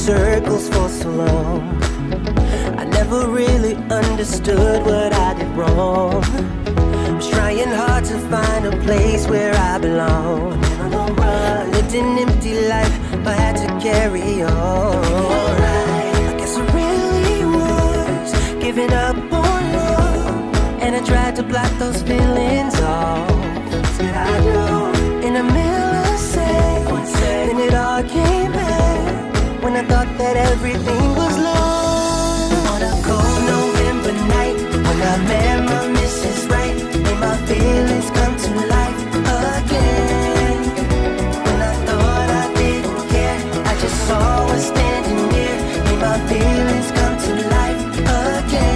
circles for so long. I never really understood what I did wrong. Was trying hard to find a place where I belong. I lived an empty life, but had to carry on. I guess I really was giving up on love, and I tried to block those feelings off. Did I do? In a millisecond, then it all came back when I thought that everything was lost. On a cold November night, when I met my Mrs. Right, made my feelings come to life again. When I thought I didn't care, I just saw her standing near, made my feelings come to life again.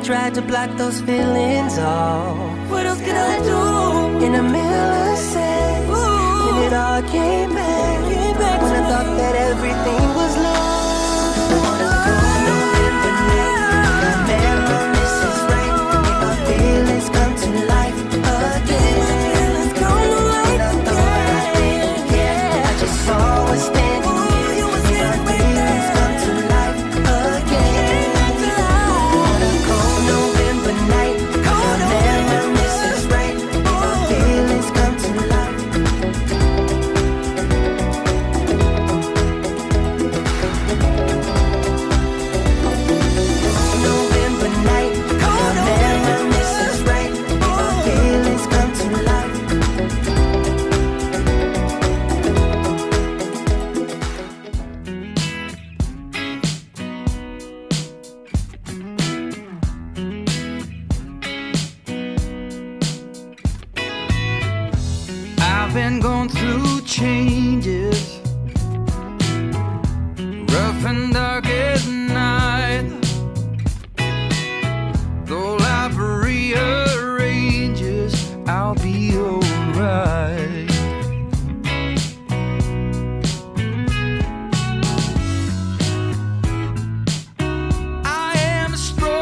Tried to block those feelings off. What else could I do? In a millisecond, when it all came back when I thought that everything was lost. On a cold November night, I met my Mrs. Right, made my feelings come to life again. When I thought I didn't care, I just saw her standing here, made my feelings come to life again. Been going through changes, rough and dark at night. Though life rearranges, I'll be alright. I am strong.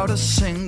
to sing